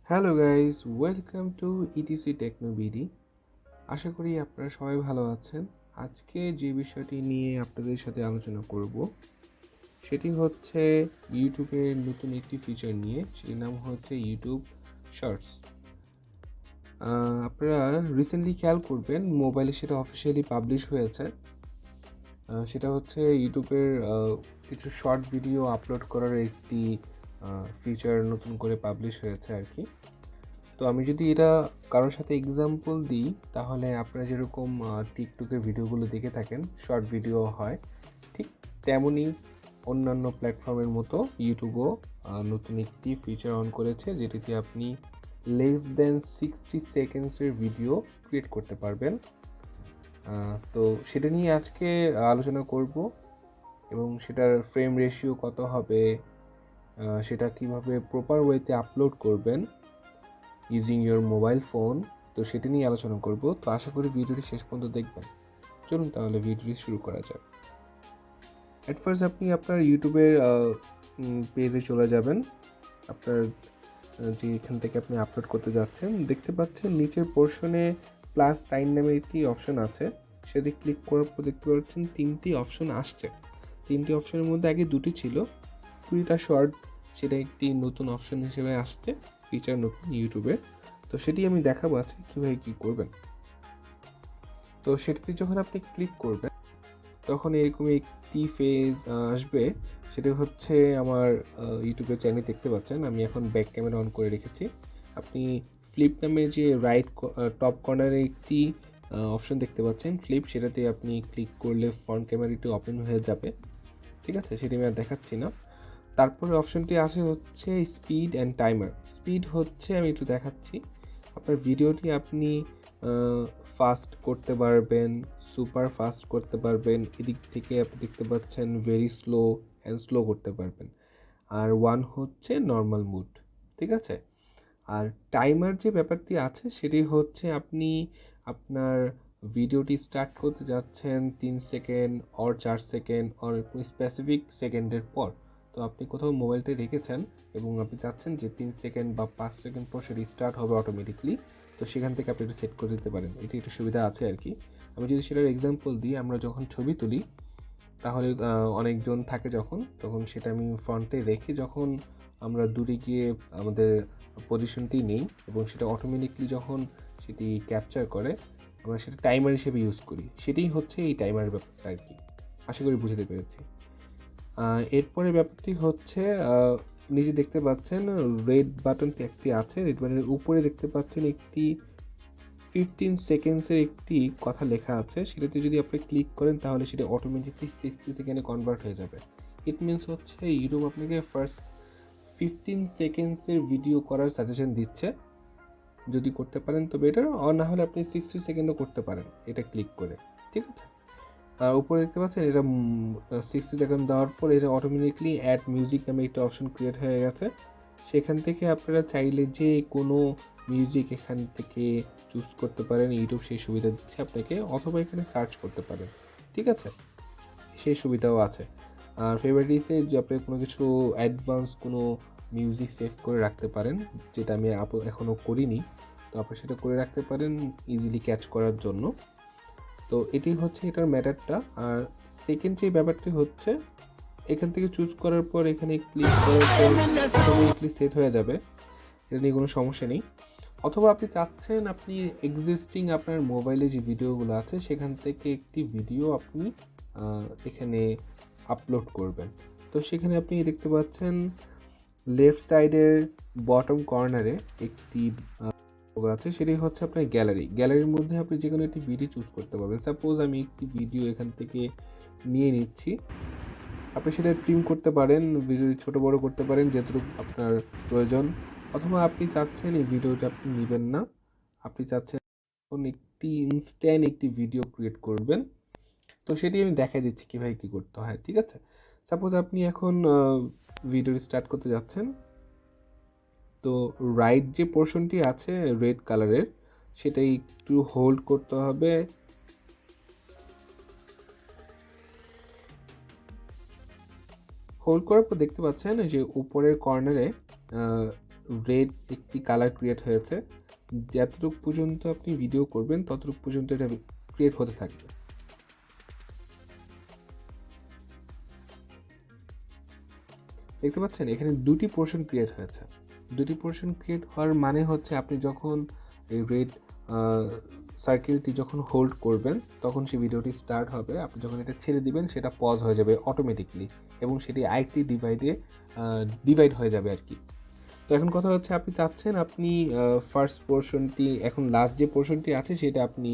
Hello guys, welcome to ETC Techno BD. আশা করি আপনারা সবাই ভালো আছেন। আজকে যে বিষয়টি নিয়ে আপনাদের সাথে আলোচনা করব সেটি হচ্ছে ইউটিউবের নতুন একটি ফিচার নিয়ে, সেটির নাম হচ্ছে ইউটিউব শর্টস। আপনারা রিসেন্টলি খেয়াল করবেন মোবাইলে সেটা অফিসিয়ালি পাবলিশ হয়েছে। সেটা হচ্ছে ইউটিউবের কিছু শর্ট ভিডিও আপলোড করার একটি ফিচার নতুন করে পাবলিশ হয়েছে আর কি। তো আমি যদি এটা কারোর সাথে এক্সাম্পল দিই, তাহলে আপনারা যেরকম টিকটকের ভিডিওগুলো দেখে থাকেন, শর্ট ভিডিও হয়, ঠিক তেমনই অন্যান্য প্ল্যাটফর্মের মতো ইউটিউবও নতুন একটি ফিচার অন করেছে, যেটিতে আপনি লেস দেন 60 সেকেন্ডসের ভিডিও ক্রিয়েট করতে পারবেন। তো সেটা নিয়ে আজকে আলোচনা করব, এবং সেটার ফ্রেম রেশিও কত হবে, সেটা কিভাবে প্রপার ওয়েতে আপলোড করবেন ইউজিং ইয়োর মোবাইল ফোন, তো সেটা নিয়ে আলোচনা করব। তো আশা করি ভিডিওটি শেষ পর্যন্ত দেখবেন। চলুন তাহলে ভিডিওটি শুরু করা যাক। অ্যাট ফার্স্ট আপনি আপনার ইউটিউবের পেজে চলে যাবেন। আপনার যে এখান থেকে আপনি আপলোড করতে যাচ্ছেন, দেখতে পাচ্ছেন নিচের পোর্শনে প্লাস সাইন নামে একটি অপশন আছে। সেটি ক্লিক করার পর দেখতে পাচ্ছেন তিনটি অপশন আসছে। তিনটি অপশনের মধ্যে আগে দুটি ছিল, 20টা শর্ট, সেটা একটি নতুন অপশন হিসেবে আসছে, ফিচার নতুন ইউটিউবের। তো সেটি আমি দেখাবো আজকে কীভাবে কী করবেন। তো সেটিতে যখন আপনি ক্লিক করবেন, তখন এরকম একটি ফেজ আসবে। সেটা হচ্ছে আমার ইউটিউবের চ্যানেল দেখতে পাচ্ছেন। আমি এখন ব্যাক ক্যামেরা অন করে রেখেছি। আপনি ফ্লিপ নামে যে রাইট টপ কর্নারে একটি অপশন দেখতে পাচ্ছেন, ফ্লিপ, সেটাতে আপনি ক্লিক করলে ফ্রন্ট ক্যামেরাটি ওপেন হয়ে যাবে। ঠিক আছে, সেটি আমি আর দেখাচ্ছি না। তারপরে অপশনটি আছে হচ্ছে স্পিড অ্যান্ড টাইমার। স্পিড হচ্ছে, আমি একটু দেখাচ্ছি, আপনার ভিডিওটি আপনি ফাস্ট করতে পারবেন, সুপার ফাস্ট করতে পারবেন, এদিক থেকে আপনি দেখতে পাচ্ছেন ভেরি স্লো অ্যান্ড স্লো করতে পারবেন। আর ওয়ান হচ্ছে নর্মাল মুড। ঠিক আছে। আর টাইমার যে ব্যাপারটি আছে, সেটি হচ্ছে আপনি আপনার ভিডিওটি স্টার্ট করতে যাচ্ছেন 3 second or 4 second or specific সেকেন্ডের পর। তো আপনি কোথাও মোবাইলটা রেখেছেন এবং আপনি চাচ্ছেন যে 3 সেকেন্ড বা 5 সেকেন্ড পর সেটি স্টার্ট হবে অটোমেটিকলি, তো সেখান থেকে আপনি এটা সেট করে দিতে পারেন। এটি একটা সুবিধা আছে আর কি। আমি যদি সেটার এক্সাম্পল দিই, আমরা যখন ছবি তুলি, তাহলে অনেকজন থাকে তখন সেটা আমি ফ্রন্টে রেখে যখন আমরা দূরে গিয়ে আমাদের পজিশনটি নেই, এবং সেটা অটোমেটিকলি যখন সেটি ক্যাপচার করে, আমরা সেটা টাইমার হিসেবে ইউজ করি। সেটাই হচ্ছে এই টাইমার ব্যাপারটা আর কি। আশা করি বুঝতে পেরেছি। এরপরে ব্যাপারটি হচ্ছে, নিজে দেখতে পাচ্ছেন রেড বাটনটি একটি আছে, রেড বাটনের উপরে দেখতে পাচ্ছেন একটি 15 সেকেন্ডসের একটি কথা লেখা আছে। সেটাতে যদি আপনি ক্লিক করেন, তাহলে সেটা অটোমেটিকলি 60 সেকেন্ডে কনভার্ট হয়ে যাবে। ইট মিনস হচ্ছে ইউটিউব আপনাকে ফার্স্ট 15 সেকেন্ডসের ভিডিও করার সাজেশন দিচ্ছে। যদি করতে পারেন তো বেটার, আর না হলে আপনি 60 সেকেন্ডও করতে পারেন এটা ক্লিক করে। ঠিক আছে। আর উপরে দেখতে পাচ্ছেন এটা 60 সেকেন্ড দেওয়ার পর এটা অটোমেটিকলি অ্যাড মিউজিক নামে একটা অপশন ক্রিয়েট হয়ে গেছে। সেখান থেকে আপনারা চাইলে যে কোনো মিউজিক এখান থেকে চুজ করতে পারেন। ইউটিউব সেই সুবিধা দিচ্ছে আপনাকে, অথবা এখানে সার্চ করতে পারেন। ঠিক আছে, সেই সুবিধাও আছে। আর ফেভারিটসে যে আপনি কোনো কিছু অ্যাডভান্স কোনো মিউজিক সেভ করে রাখতে পারেন, যেটা আমি এখনও করিনি। তো আপনি সেটা করে রাখতে পারেন ইজিলি ক্যাচ করার জন্য। তো এটি হচ্ছে এটার ম্যাটারটা। আর সেকেন্ড যে ব্যাপারটি হচ্ছে, এখান থেকে চুজ করার পর এখানে ক্লিক করার পর অটোমেটিকলি সেট হয়ে যাবে। এটা নিয়ে কোনো সমস্যা নেই। অথবা আপনি চাচ্ছেন আপনি এক্সিস্টিং আপনার মোবাইলে যে ভিডিওগুলো আছে, সেখান থেকে একটি ভিডিও আপনি এখানে আপলোড করবেন। তো সেখানে আপনি দেখতে পাচ্ছেন লেফট সাইডের বটম কর্নারে একটি আছে, সেটি হচ্ছে আপনার গ্যালারির মধ্যে আপনি যে কোনো একটি ভিডিও চুজ করতে পারবেন। সাপোজ আমি একটি ভিডিও এখান থেকে নিয়ে নিচ্ছি, আপনি সেটা ট্রিম করতে পারেন, ভিডিও ছোটো বড়ো করতে পারেন যেটুকু আপনার প্রয়োজন। অথবা আপনি চাচ্ছেন এই ভিডিওটা আপনি নেবেন না, আপনি চাচ্ছেন এখন একটি ইনস্ট্যান্ট একটি ভিডিও ক্রিয়েট করবেন। তো সেটি আমি দেখাই দিচ্ছি কীভাবে কী করতে হয়। ঠিক আছে। সাপোজ আপনি এখন ভিডিও স্টার্ট করতে যাচ্ছেন, তো রাইট যে পোর্শনটি আছে রেড কালারের, সেটাই একটু হোল্ড করতে হবে। হোল্ড করার পর দেখতে পাচ্ছেন যে উপরের কর্নারে রেড একটি কালার ক্রিয়েট হয়েছে। যতটুকু পর্যন্ত আপনি ভিডিও করবেন ততটুকু পর্যন্ত এটা ক্রিয়েট হতে থাকবে। দেখতে পাচ্ছেন এখানে দুটি পোর্শন ক্রিয়েট হয়েছে। দুটি পোর্শন ক্রিয়েট হওয়ার মানে হচ্ছে আপনি যখন এই রেড সার্কেলটি যখন হোল্ড করবেন তখন সেই ভিডিওটি স্টার্ট হবে, আপনি যখন এটা ছেড়ে দিবেন সেটা পজ হয়ে যাবে অটোমেটিকলি এবং সেটি আরেকটি ডিভাইড হয়ে যাবে আর কি। তো এখন কথা হচ্ছে আপনি চাচ্ছেন আপনি ফার্স্ট পোর্শনটি, এখন লাস্ট যে পোর্শনটি আছে সেটা আপনি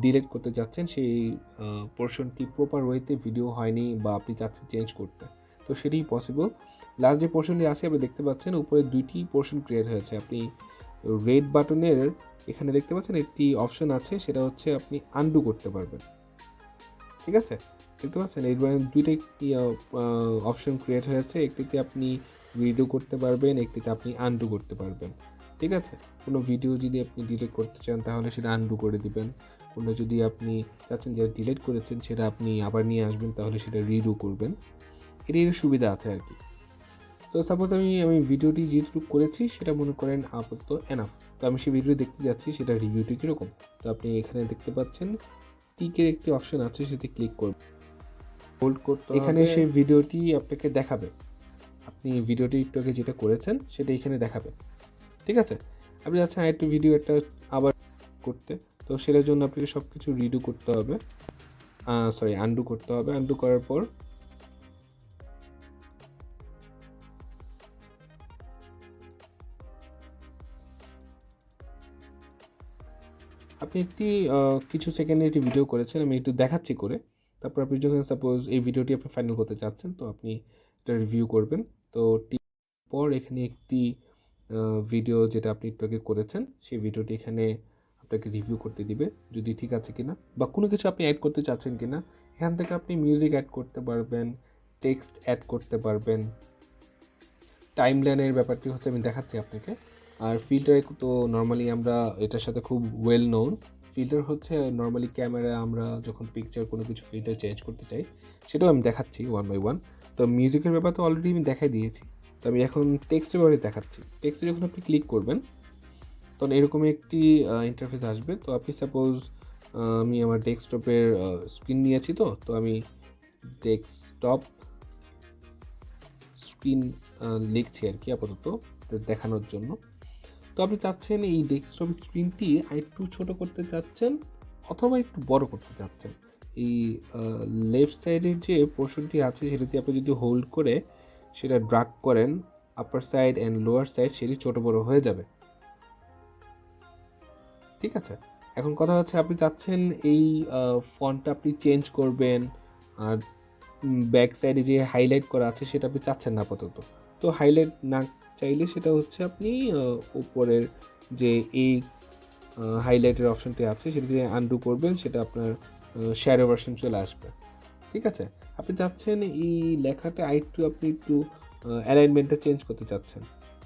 ডিলিট করতে চাচ্ছেন, সেই পোর্শনটি প্রপার ওয়েতে ভিডিও হয়নি বা আপনি চাচ্ছেন চেঞ্জ করতে, তো সেটাই পসিবল। লাস্ট যে পোর্শনটি আছে আপনি দেখতে পাচ্ছেন উপরে দুইটি পোর্শন ক্রিয়েট হয়েছে। আপনি রেড বাটনের এখানে দেখতে পাচ্ছেন একটি অপশন আছে, সেটা হচ্ছে আপনি আনডু করতে পারবেন। ঠিক আছে, দেখতে পাচ্ছেন এই দুইটাই অপশন ক্রিয়েট হয়েছে, একটিতে আপনি ভিডিও করতে পারবেন, একটিতে আপনি আনডু করতে পারবেন। ঠিক আছে, কোনো ভিডিও যদি আপনি ডিলিট করতে চান তাহলে সেটা আনডু করে দিবেন, কোনো যদি আপনি চাচ্ছেন যে ডিলিট করেছেন সেটা আপনি আবার নিয়ে আসবেন তাহলে সেটা রিডু করবেন। এর সুবিধা আছে আর কি। তো সাপোজ আমি ভিডিওটি যেটুকু করেছি সেটা মনে করেন আপাতত এনাফ, তো আমি সেই ভিডিও দেখতে যাচ্ছি সেটা রিভিউটি কীরকম। তো আপনি এখানে দেখতে পাচ্ছেন টিকের একটি অপশন আছে, সেটি ক্লিক করবেন, হোল্ড করতে এখানে সেই ভিডিওটি আপনাকে দেখাবে, আপনি ভিডিওটি একটু আগে যেটা করেছেন সেটা এখানে দেখাবে। ঠিক আছে, আপনি যাচ্ছেন আরেকটু ভিডিও একটা আবার করতে, তো সেটার জন্য আপনাকে সব কিছু রিডু করতে হবে, আনডু করতে হবে। আনডু করার পর আপনি একটি কিছু সেকেন্ডের একটি ভিডিও করেছেন, আমি একটু দেখাচ্ছি করে। তারপর আপনি যখন সাপোজ এই ভিডিওটি আপনি ফাইনাল করতে চাচ্ছেন তো আপনি এটা রিভিউ করবেন। তো পর এখানে একটি ভিডিও যেটা আপনি একটু আগে করেছেন সেই ভিডিওটি এখানে আপনাকে রিভিউ করতে দিবে যদি ঠিক আছে কিনা বা কোনো কিছু আপনি অ্যাড করতে চাচ্ছেন কিনা। এখান থেকে আপনি মিউজিক অ্যাড করতে পারবেন, টেক্সট অ্যাড করতে পারবেন। টাইমলাইনের ব্যাপারটি হচ্ছে আমি দেখাচ্ছি আপনাকে। আর ফিল্টার তো নর্মালি আমরা এটার সাথে খুব ওয়েল নোন। ফিল্টার হচ্ছে নর্মালি ক্যামেরা আমরা যখন পিকচার কোনো কিছু ফিল্টার চেঞ্জ করতে চাই সেটাও আমি দেখাচ্ছি ওয়ান বাই ওয়ান। তো মিউজিকের ব্যাপার তো অলরেডি আমি দেখাই দিয়েছি, তো আমি এখন টেক্সটের ব্যাপারে দেখাচ্ছি। টেক্সটে যখন আপনি ক্লিক করবেন তখন এরকম একটি ইন্টারফেস আসবে। তো আপনি সাপোজ আমি আমার ডেস্কটপের স্ক্রিন নিয়েছি, তো আমি ডেস্কটপ স্ক্রিন লিখছি আর কি আপাতত দেখানোর জন্য। তো আপনি চাচ্ছেন এই ডেস্কটপ স্ক্রিনটি আরেকটু ছোট করতে চাচ্ছেন অথবা একটু বড় করতে চাচ্ছেন। এই লেফট সাইডের যে পোর্শনটি আছে সেটাতে আপনি যদি হোল্ড করে সেটা ড্রাগ করেন আপার সাইড অ্যান্ড লোয়ার সাইড, সেটি ছোট বড় হয়ে যাবে। ঠিক আছে, এখন কথা হচ্ছে আপনি চাচ্ছেন এই ফন্টটা আপনি চেঞ্জ করবেন, আর ব্যাক সাইডে যে হাইলাইট করা আছে সেটা আপনি চাচ্ছেন না আপাতত। তো হাইলাইট না চাইলে সেটা হচ্ছে আপনি উপরের যে এই হাইলাইটের অপশনটি আছে সেটা দিয়ে আনডু করবেন, সেটা আপনার শ্যাডো ভার্সন চলে আসবে। ঠিক আছে, আপনি চাচ্ছেন এই লেখাটা আরেকটু আপনি একটু অ্যালাইনমেন্টটা চেঞ্জ করতে চাচ্ছেন,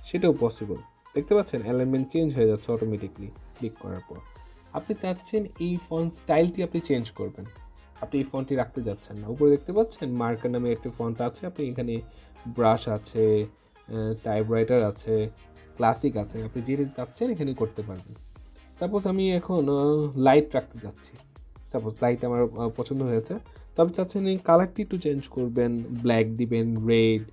সেটাও পসিবল। দেখতে পাচ্ছেন অ্যালাইনমেন্ট চেঞ্জ হয়ে যাচ্ছে অটোমেটিকলি ক্লিক করার পর। আপনি চাচ্ছেন এই ফন্ট স্টাইলটি আপনি চেঞ্জ করবেন, আপনি এই ফন্টটি রাখতে যাচ্ছেন না। উপরে দেখতে পাচ্ছেন মার্কার নামে একটি ফন্ট আছে, আপনি এখানে ব্রাশ আছে, টাইপরাইটার আছে, ক্লাসিক আছে, আপনি যেটা চাচ্ছেন এখানে করতে পারবেন। সাপোজ আমি এখন লাইট রাখতে যাচ্ছি, সাপোজ লাইট আমার পছন্দ হয়েছে, তো আপনি চাচ্ছেন এই কালারটি একটু চেঞ্জ করবেন, ব্ল্যাক দিবেন, red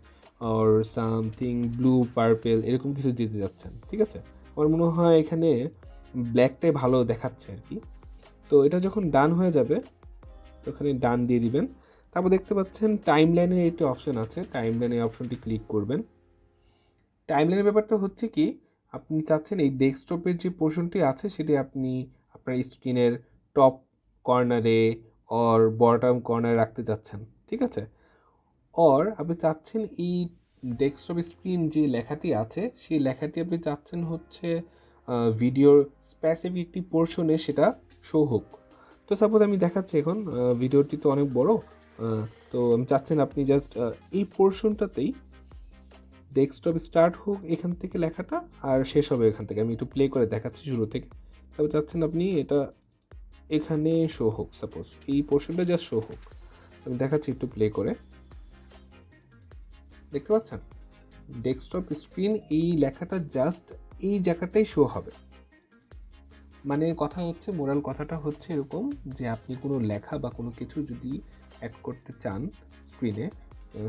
or something blue purple এরকম কিছু দিতে যাচ্ছেন। ঠিক আছে, আমার মনে হয় এখানে ব্ল্যাকটাই ভালো দেখাচ্ছে আর কি। তো এটা যখন ডান হয়ে যাবে তো ওখানে ডান দিয়ে দিবেন। তারপর দেখতে পাচ্ছেন টাইম লাইনের একটি অপশন আছে, টাইম লাইনের অপশনটি ক্লিক করবেন। টাইম লাইনের ব্যাপারটা হচ্ছে কি, আপনি চাচ্ছেন এই ডেস্কটপের যে পোর্শনটি আছে সেটি আপনি আপনার স্ক্রিনের টপ কর্নারে অর বটম কর্নারে রাখতে চাচ্ছেন। ঠিক আছে, অর আপনি চাচ্ছেন এই ডেস্কটপ স্ক্রিন যে লেখাটি আছে সেই লেখাটি আপনি চাচ্ছেন হচ্ছে ভিডিওর স্পেসিফিক একটি পোর্শনে সেটা শো হোক। তো সাপোজ আমি দেখাচ্ছি এখন ভিডিওটি তো অনেক বড়, তো আমি চাচ্ছেন আপনি জাস্ট এই পোর্শনটাতেই ডেস্কটপ স্টার্ট হোক এখান থেকে লেখাটা আর শেষ হবে এখান থেকে। আমি একটু প্লে করে দেখাচ্ছি শুরু থেকে। তারপর চাচ্ছেন আপনি এটা এখানে শো হোক, সাপোজ এই পোর্শনটা জাস্ট শো হোক। আমি দেখাচ্ছি একটু প্লে করে, দেখতে পাচ্ছেন ডেস্কটপ স্ক্রিন এই লেখাটা জাস্ট এই জায়গাটাই শো হবে। মানে কথা হচ্ছে, মোরাল কথাটা হচ্ছে এরকম যে আপনি কোনো লেখা বা কোনো কিছু যদি অ্যাড করতে চান স্ক্রিনে,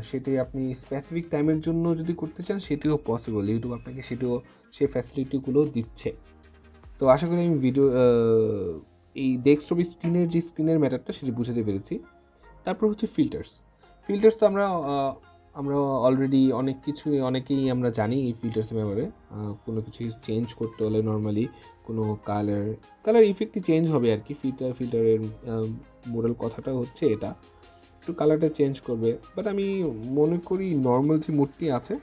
সেটাই আপনি স্পেসিফিক টাইমের জন্য যদি করতে চান সেটিও পসিবল, ইউটিউব আপনাকে সেটিও সেই ফ্যাসিলিটিগুলো দিচ্ছে। তো আশা করি আমি এই ডেস্কটপ স্ক্রিনের ম্যাটারটা সেটি বুঝাতে পেরেছি। তারপর হচ্ছে ফিল্টার্স তো আমরা অলরেডি অনেকেই আমরা জানি এই ফিল্টার্সের ব্যাপারে। কোনো কিছু চেঞ্জ করতে হলে নর্মালি কোনো কালার ইফেক্টই চেঞ্জ হবে আর কি। ফিল্টারের মোরাল কথাটা হচ্ছে এটা, একটু কালারটা চেঞ্জ করবে। বাট আমি মনে করি নর্মাল যে মোডটি আছে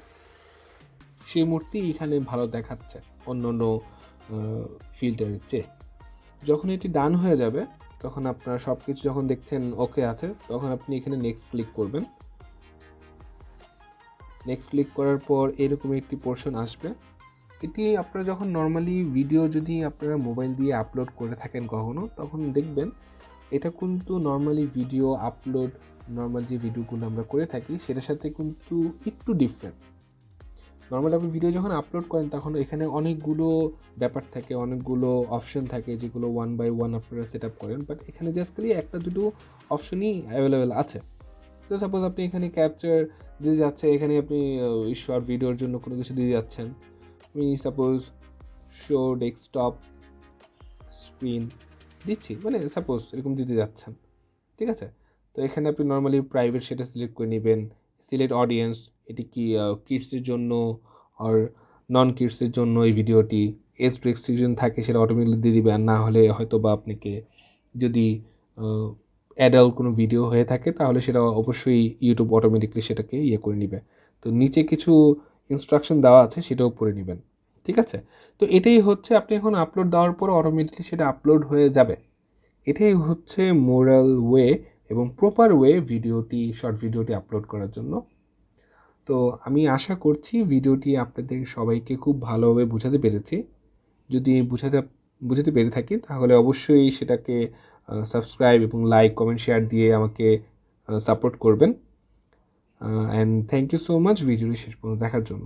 সেই মোডটি এখানে ভালো দেখাচ্ছে অন্য অন্য ফিল্টারের চেয়ে। যখন এটি ডান হয়ে যাবে, তখন আপনার সব কিছু যখন দেখছেন ওকে আছে, তখন আপনি এখানে নেক্সট ক্লিক করবেন। নেক্সট ক্লিক করার পর এরকম একটি পোর্শন আসবে। এটি আপনারা যখন নর্মালি ভিডিও যদি আপনারা মোবাইল দিয়ে আপলোড করে থাকেন কখনো, তখন দেখবেন এটা কিন্তু নর্মালি ভিডিও আপলোড, নর্মাল যে ভিডিওগুলো আমরা করে থাকি সেটার সাথে কিন্তু একটু ডিফারেন্ট। নর্মালি আপনি ভিডিও যখন আপলোড করেন তখন এখানে অনেকগুলো ব্যাপার থাকে, অনেকগুলো অপশন থাকে যেগুলো ওয়ান বাই ওয়ান আপনারা সেট আপ করেন। বাট এখানে জাস্ট খালি একটা দুটো অপশনই অ্যাভেলেবেল আছে। তো সাপোজ আপনি এখানে ক্যাপচার দিতে যাচ্ছে, এখানে আপনি শর্ট ভিডিওর জন্য কোনো কিছু দিতে যাচ্ছেন, আমি সাপোজ শো ডেস্কটপ স্ক্রিন দিচ্ছি, মানে সাপোজ এরকম দিতে যাচ্ছেন, ঠিক আছে। তো এখানে আপনি নর্মালি প্রাইভেট সেটা সিলেক্ট করে নেবেন, সিলেক্ট অডিয়েন্স, এটি কি কিডসের জন্য আর নন কিডসের জন্য এই ভিডিওটি, এজ রেস্ট্রিকশন থাকে সেটা অটোমেটিকলি দিয়ে দিবে। আর না হলে হয়তো বা আপনাকে যদি অ্যাডাল্ট কোনো ভিডিও হয়ে থাকে তাহলে সেটা অবশ্যই ইউটিউব অটোমেটিকলি সেটাকে করে নেবে। তো নিচে কিছু ইনস্ট্রাকশন দেওয়া আছে, সেটাও পড়ে নেবেন, ঠিক আছে। তো এটাই হচ্ছে, আপনি এখন আপলোড দেওয়ার পর অটোমেটিকলি সেটা আপলোড হয়ে যাবে। এটাই হচ্ছে মোরাল ওয়ে এবং প্রপার ওয়ে শর্ট ভিডিওটি আপলোড করার জন্য। তো আমি আশা করছি ভিডিওটি আপনাদের সবাইকে খুব ভালোভাবে বোঝাতে পেরেছি। যদি বুঝাতে পেরে থাকি তাহলে অবশ্যই সেটাকে সাবস্ক্রাইব এবং লাইক, কমেন্ট, শেয়ার দিয়ে আমাকে সাপোর্ট করবেন। And thank you so much ভিডিওটি শেষ পর্যন্ত দেখার জন্য।